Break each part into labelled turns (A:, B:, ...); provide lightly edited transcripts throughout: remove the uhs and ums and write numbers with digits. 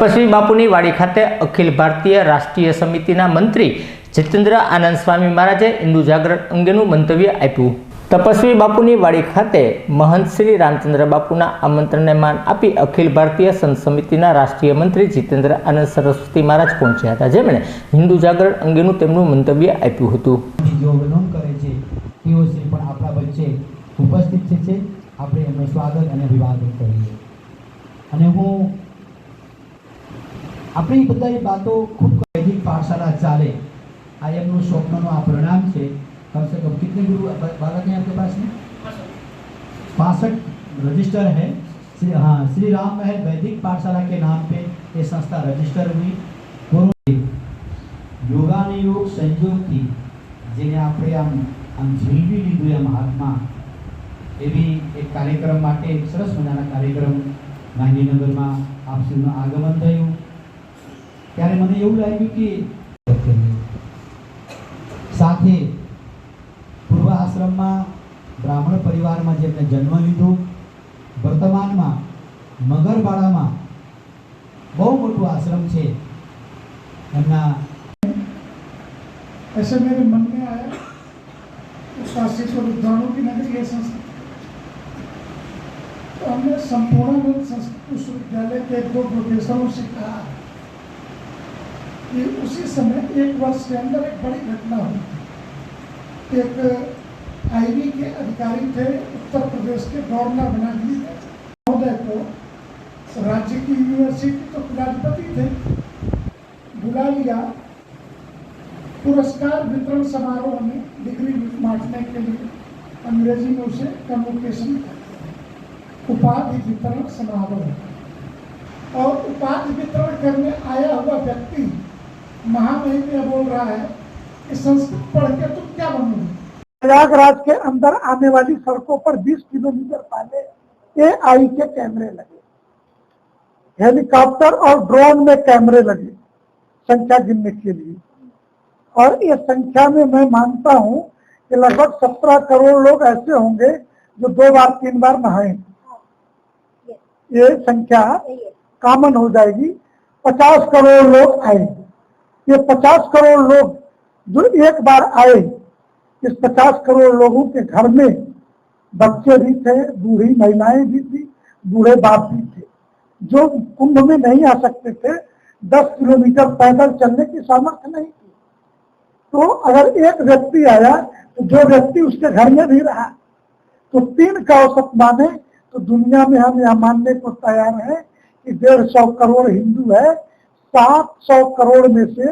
A: तपस्वी बापूनी वाड़ी खाते अखिल भारतीय राष्ट्रीय समितिना मंत्री जितेन्द्र आनंद स्वामी महाराजे हिंदू जागरण अंगेનું मंतव्य आप्યું। तपस्वी बापूनी वाड़ी खाते महंत श्री रामचंद्र बापूना आमंत्रणने मान आपी अखिल भारतीय संत समितिना राष्ट्रीय मंत्री जितेन्द्र आनंद सरस्वती महाराज पहोंच्या हता, जेमणे हिंदू जागरण अंगेનું તેમનું મંતવ્ય આપ્યું હતું।
B: जो विनोम करे छे तेओ श्री पण आपणा वच्चे उपस्थित छे। આપણે એમનું સ્વાગત અને અભિવાદન કરીએ। અને હું આપણી બધી વાતો ખૂબ વૈદિક પાઠશાળા ચાલે આ એમનું સ્વપ્નનો આ પરિણામ છે। कम से कम कितने गुरु बालक हैं आपके पास में? 65 रजिस्टर है। श्री राम महल वैदिक पाठशाला के नाम पे ये संस्था रजिस्टर हुई। योगानुयोग संयोग थी जेने आपणे आम झीलवी लीधुं एम हाथमां एवी एक कार्यक्रम माटे एक सरस मजाना कार्यक्रम गांधीनगरमां आपश्रीનું આગમન થયું ત્યારે મને એવું લાગ્યું કે સાથે पूर्व आश्रम में ब्राह्मण परिवार में जेमने जन्म लीधो वर्तमान में मगरवाड़ा में बहुत मोटो आश्रम है।
C: ऐसे मेरे मन में आया काशी को विद्वानों की नगरी है संस्कृत, तो हमने संपूर्ण संस्कृत विश्वविद्यालय के 2 प्रोफेसरों से कहा कि उसी समय 1 वर्ष के अंदर एक बड़ी घटना हुई। एक आईवी के अधिकारी थे उत्तर प्रदेश के गवर्नर बना दिए महोदय को, राज्य की यूनिवर्सिटी तो कुलाधिपति थे, बुला लिया पुरस्कार वितरण समारोह में डिग्री बांटने के लिए। अंग्रेजी में उसे कन्वोकेशन उपाधि वितरण समारोह। और उपाधि वितरण करने आया हुआ व्यक्ति महामहिम बोल रहा है कि संस्कृत पढ़ के तुम क्या बनोगे। प्रयागराज के अंदर आने वाली सड़कों पर 20 किलोमीटर पहले AI के कैमरे लगे, हेलीकॉप्टर और ड्रोन में कैमरे लगे संख्या गिनने के लिए। और ये संख्या में मैं मानता हूं कि लगभग 17 करोड़ लोग ऐसे होंगे जो 2 बार 3 बार नहाए। ये संख्या कॉमन हो जाएगी। 50 करोड़ लोग आए। ये 50 करोड़ लोग जो एक बार आए, इस 50 करोड़ लोगों के घर में बच्चे भी थे, बूढ़ी महिलाएं भी थी, बूढ़े बाप भी थे। जो कुंभ में नहीं आ सकते थे, 10 किलोमीटर पैदल चलने की सामर्थ्य नहीं थी। तो अगर एक व्यक्ति आया तो जो व्यक्ति उसके घर में भी रहा, तो 3 का औसत माने तो दुनिया में हम यह मानने को तैयार हैं कि 150 करोड़ हिंदू है। 700 करोड़ में से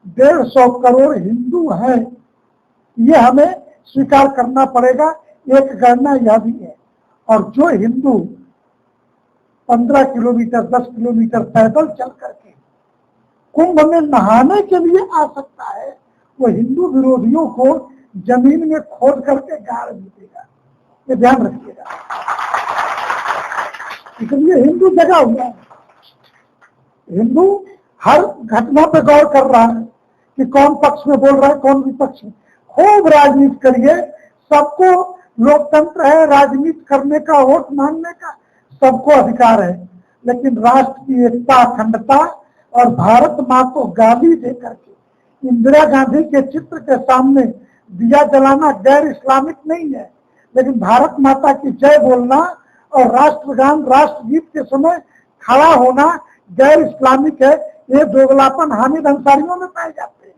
C: 150 करोड़ हिंदू है, ये हमें स्वीकार करना पड़ेगा। एक गणना यह भी है। और जो हिंदू 15 किलोमीटर 10 किलोमीटर पैदल चल करके कुंभ में नहाने के लिए आ सकता है, वो हिंदू विरोधियों को जमीन में खोद करके गाड़ भी देगा। ये ध्यान रखिएगा। इसलिए हिंदू जगा हुआ है। हिंदू हर घटना पे गौर कर रहा है कि कौन पक्ष में बोल रहा है, कौन विपक्ष में। खूब राजनीति करिए, सबको लोकतंत्र है, राजनीति करने का, वोट मांगने का सबको अधिकार है। लेकिन राष्ट्र की एकता, अखंडता और भारत माँ को गाली दे करके इंदिरा गांधी के चित्र के सामने दिया जलाना गैर इस्लामिक नहीं है। लेकिन भारत माता की जय बोलना और राष्ट्रगान राष्ट्रगीत के समय खड़ा होना गैर इस्लामिक है। ये दोगलापन हामिद अंसारियों में पाए जाते हैं।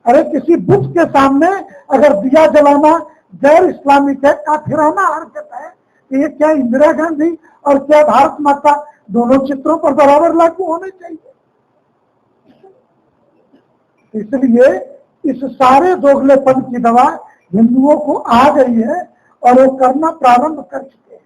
C: अरे किसी बुत के सामने अगर दिया जलाना गैर इस्लामिक है, काफिराना हरकत है, तो ये क्या इंदिरा गांधी और क्या भारत माता दोनों चित्रों पर बराबर लागू होने चाहिए। इसलिए इस सारे दोगलेपन की दवा हिंदुओं को आ गई है और वो करना प्रारंभ कर चुके हैं।